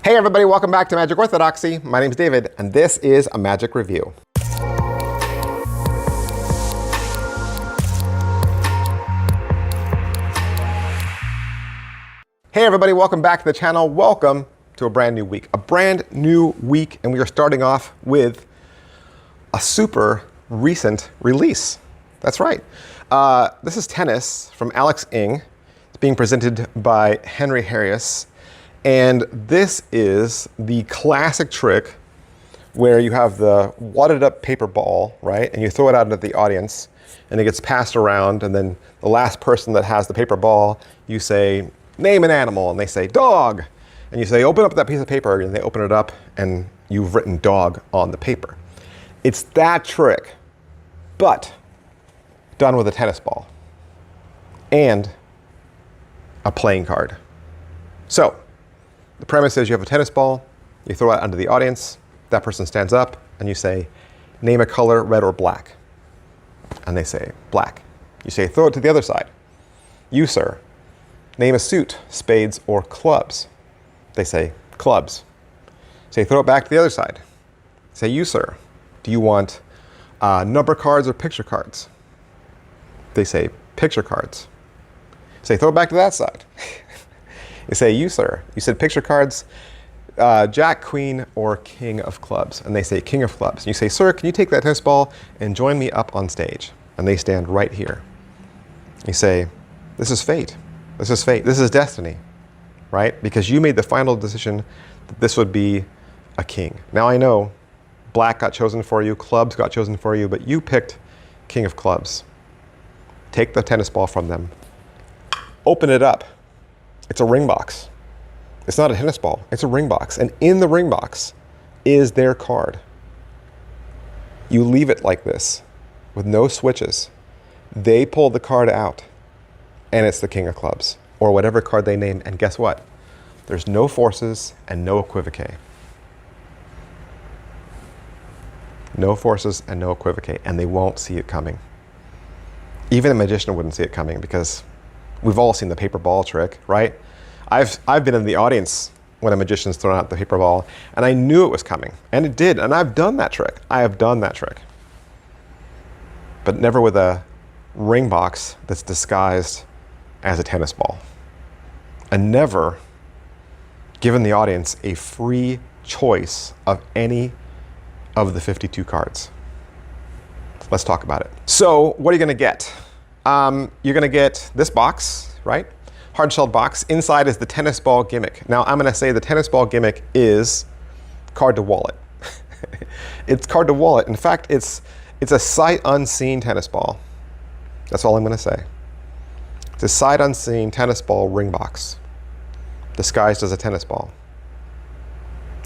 Hey everybody, welcome back to Magic Orthodoxy. My name is David, and this is a Magic Review. Hey everybody, welcome back to the channel. Welcome to a brand new week. And we are starting off with a super recent release. That's right. This is Tennis from Alex Ng. It's being presented by Henry Harris. And this is the classic trick where you have the wadded up paper ball, right? And you throw it out into the audience and it gets passed around. And then the last person that has the paper ball, you say, name an animal. And they say, dog. And you say, open up that piece of paper. And they open it up and you've written dog on the paper. It's that trick, but done with a tennis ball and a playing card. So the premise is you have a tennis ball, you throw it under the audience, that person stands up, and you say, name a color, red or black. And they say, black. You say, throw it to the other side. You, sir, name a suit, spades or clubs. They say, clubs. Say, throw it back to the other side. Say, you, sir, do you want number cards or picture cards? They say, picture cards. Say, throw it back to that side. You say, you, sir, you said picture cards, Jack, Queen, or King of clubs. And they say, King of clubs. And you say, sir, can you take that tennis ball and join me up on stage? And they stand right here. You say, this is fate. This is fate. This is destiny, right? Because you made the final decision that this would be a king. Now I know black got chosen for you, clubs got chosen for you, but you picked King of clubs. Take the tennis ball from them. Open it up. It's a ring box. It's not a tennis ball. It's a ring box. And in the ring box is their card. You leave it like this with no switches. They pull the card out and it's the King of clubs or whatever card they name. And guess what? There's no forces and no equivoque. No forces and no equivoque. And they won't see it coming. Even a magician wouldn't see it coming because we've all seen the paper ball trick, right? I've been in the audience when a magician's thrown out the paper ball, and I knew it was coming, and it did, and I've done that trick. I have done that trick. But never with a ring box that's disguised as a tennis ball. And never given the audience a free choice of any of the 52 cards. Let's talk about it. So what are you gonna get? You're gonna get this box, right? Hard-shelled box. Inside is the tennis ball gimmick. Now I'm gonna say the tennis ball gimmick is card to wallet. It's card to wallet. In fact, it's a sight unseen tennis ball. That's all I'm gonna say. It's a sight unseen tennis ball ring box disguised as a tennis ball.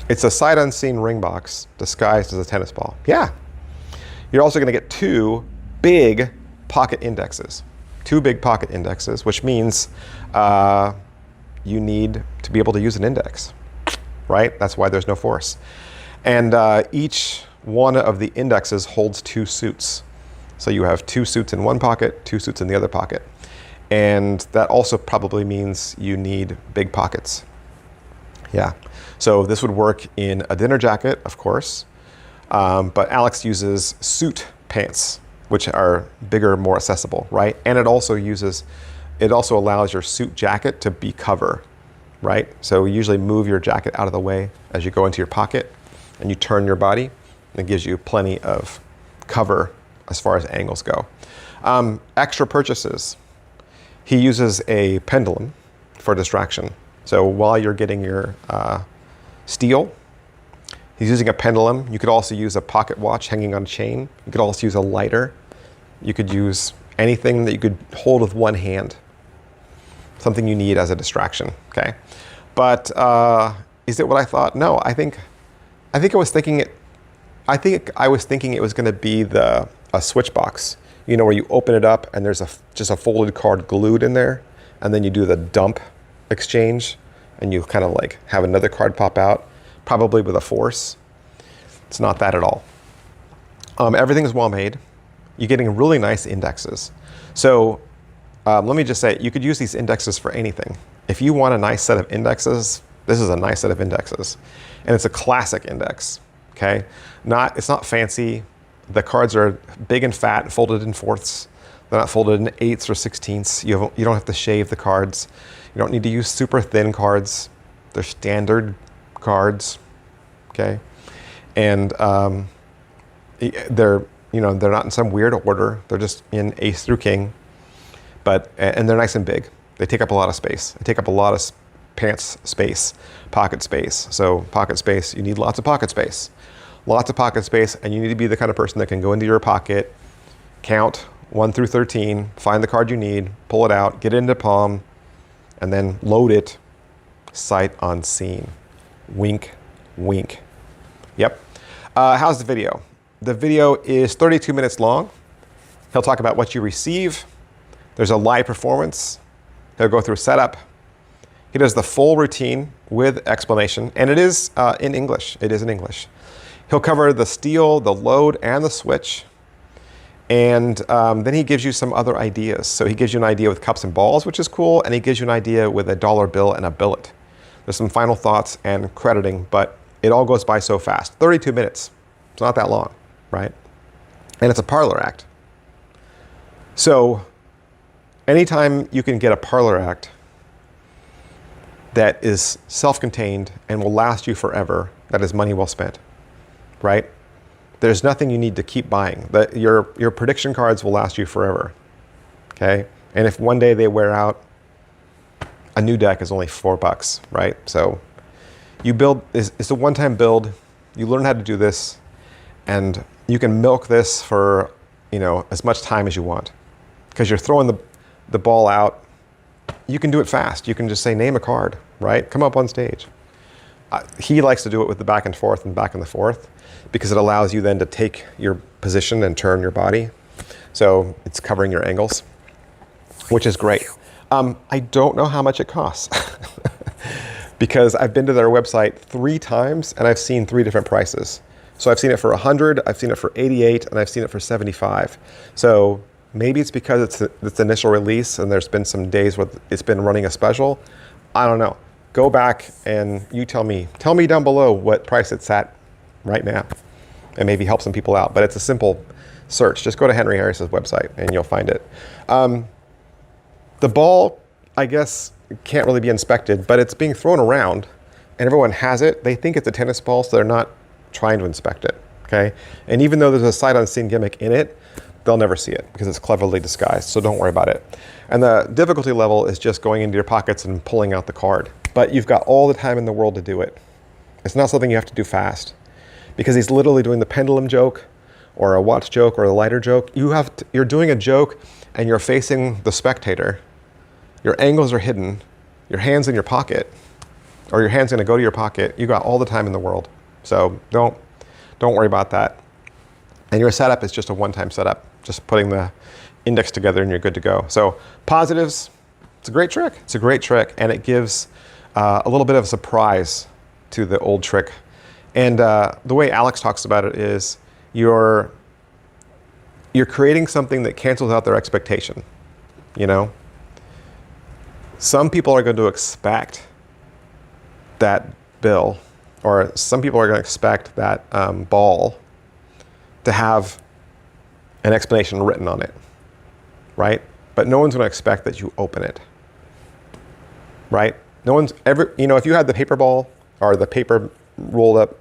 It's a sight unseen ring box disguised as a tennis ball. Yeah. You're also gonna get two big pocket indexes. Two big pocket indexes, which means you need to be able to use an index, right? That's why there's no force. And each one of the indexes holds two suits. So you have two suits in one pocket, two suits in the other pocket. And that also probably means you need big pockets. Yeah. So this would work in a dinner jacket, of course. But Alex uses suit pants, which are bigger, more accessible, right? And it also allows your suit jacket to be cover, right? So you usually move your jacket out of the way as you go into your pocket and you turn your body, and it gives you plenty of cover as far as angles go. Extra purchases. He uses a pendulum for distraction. So while you're getting your steel, he's using a pendulum. You could also use a pocket watch hanging on a chain. You could also use a lighter. You could use anything that you could hold with one hand. Something you need as a distraction, okay? But is it what I thought? No, I think I was thinking it was gonna be a switch box. You know, where you open it up and there's just a folded card glued in there, and then you do the dump exchange and you kind of like have another card pop out, probably with a force. It's not that at all. Everything is well made. You're getting really nice indexes. So let me just say, you could use these indexes for anything. If you want a nice set of indexes This is a nice set of indexes. And it's a classic index, okay? It's not fancy. The cards are big and fat and folded in fourths. They're not folded in eighths or sixteenths. You don't have to shave the cards. You don't need to use super thin cards. They're standard cards, okay? And they're not in some weird order. They're just in ace through king, and they're nice and big. They take up a lot of space. They take up a lot of pants space, pocket space. So pocket space, you need lots of pocket space. Lots of pocket space, and you need to be the kind of person that can go into your pocket, count 1 through 13, find the card you need, pull it out, get it into palm, and then load it sight unseen. Wink, wink. Yep. How's the video? The video is 32 minutes long. He'll talk about what you receive. There's a live performance. He'll go through setup. He does the full routine with explanation, and it is in English. It is in English. He'll cover the steal, the load, and the switch. And then he gives you some other ideas. So he gives you an idea with cups and balls, which is cool, and he gives you an idea with a dollar bill and a billet. There's some final thoughts and crediting, but it all goes by so fast. 32 minutes. It's not that long, right? And it's a parlor act. So anytime you can get a parlor act that is self-contained and will last you forever, that is money well spent, right? There's nothing you need to keep buying. Your prediction cards will last you forever, okay? And if one day they wear out, a new deck is only $4, right? So you build, it's a one-time build. You learn how to do this, and you can milk this for, as much time as you want, because you're throwing the ball out. You can do it fast. You can just say, name a card, right? Come up on stage. He likes to do it with the back and forth and back and the forth, because it allows you then to take your position and turn your body. So it's covering your angles, which is great. I don't know how much it costs because I've been to their website 3 times and I've seen 3 different prices. So I've seen it for 100, I've seen it for 88, and I've seen it for 75. So maybe it's because it's the initial release and there's been some days where it's been running a special. I don't know. Go back and you tell me down below what price it's at right now, and maybe help some people out. But it's a simple search. Just go to Henry Harris's website and you'll find it. The ball, I guess, can't really be inspected, but it's being thrown around and everyone has it. They think it's a tennis ball, so they're not trying to inspect it, okay? And even though there's a sight unseen gimmick in it, they'll never see it because it's cleverly disguised, so don't worry about it. And the difficulty level is just going into your pockets and pulling out the card. But you've got all the time in the world to do it. It's not something you have to do fast, because he's literally doing the pendulum joke or a watch joke or a lighter joke. You're doing a joke and you're facing the spectator. Your angles are hidden. Your hand's in your pocket, or your hand's gonna go to your pocket. You got all the time in the world. So don't worry about that. And your setup is just a one-time setup, just putting the index together and you're good to go. So positives, it's a great trick. It's a great trick, and it gives a little bit of a surprise to the old trick. And the way Alex talks about it is you're creating something that cancels out their expectation, Some people are going to expect that bill, or some people are going to expect that ball to have an explanation written on it, right? But no one's going to expect that you open it, right? No one's ever, if you had the paper ball or the paper rolled up,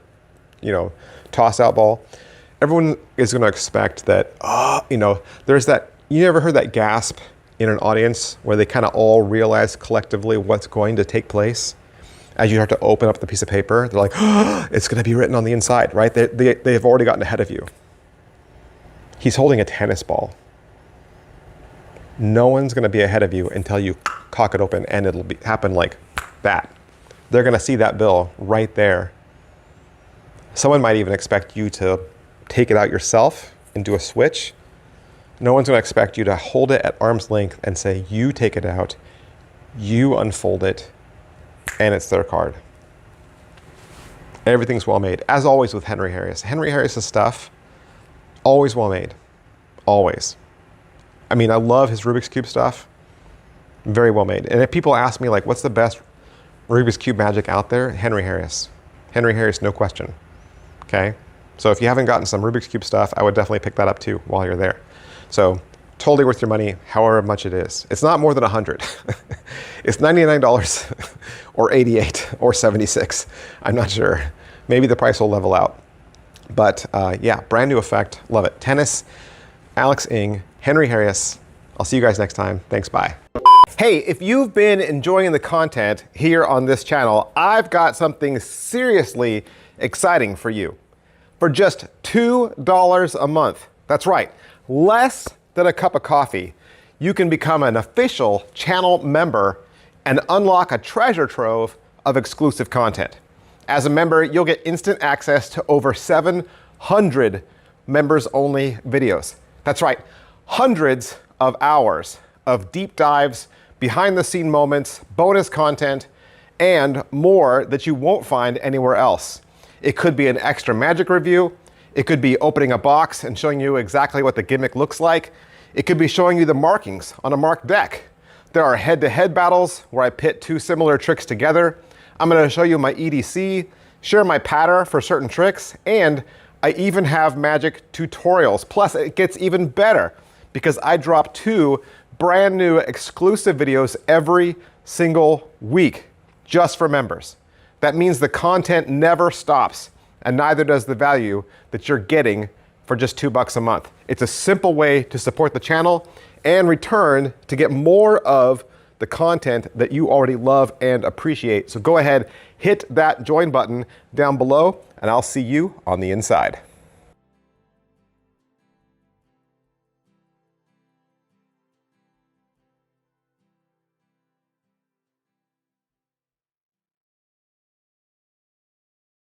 toss out ball, everyone is going to expect that, there's that, you never heard that gasp in an audience where they kind of all realize collectively what's going to take place as you have to open up the piece of paper. They're like, oh, it's going to be written on the inside, right? They've already gotten ahead of you. He's holding a tennis ball. No one's going to be ahead of you until you cock it open, and it'll happen like that. They're going to see that bill right there. Someone might even expect you to take it out yourself and do a switch. No one's going to expect you to hold it at arm's length and say, you take it out, you unfold it, and it's their card. Everything's well made. As always with Henry Harris. Henry Harris's stuff, always well made. Always. I love his Rubik's Cube stuff. Very well made. And if people ask me, what's the best Rubik's Cube magic out there, Henry Harris. Henry Harris, no question. Okay? So if you haven't gotten some Rubik's Cube stuff, I would definitely pick that up too while you're there. So totally worth your money, however much it is. It's not more than $100. It's $99 or $88 or $76. I'm not sure. Maybe the price will level out. But yeah, brand new effect. Love it. Tennis, Alex Ng, Henry Harris. I'll see you guys next time. Thanks, bye. Hey, if you've been enjoying the content here on this channel, I've got something seriously exciting for you. For just $2 a month, that's right, less than a cup of coffee, you can become an official channel member and unlock a treasure trove of exclusive content. As a member, you'll get instant access to over 700 members-only videos. That's right, hundreds of hours of deep dives, behind-the-scene moments, bonus content, and more that you won't find anywhere else. It could be an extra magic review. It could be opening a box and showing you exactly what the gimmick looks like. It could be showing you the markings on a marked deck. There are head-to-head battles where I pit two similar tricks together. I'm going to show you my EDC, share my pattern for certain tricks, and I even have magic tutorials. Plus, it gets even better because I drop 2 brand new exclusive videos every single week just for members. That means the content never stops, and neither does the value that you're getting for just $2 a month. It's a simple way to support the channel and return to get more of the content that you already love and appreciate. So go ahead, hit that join button down below, and I'll see you on the inside.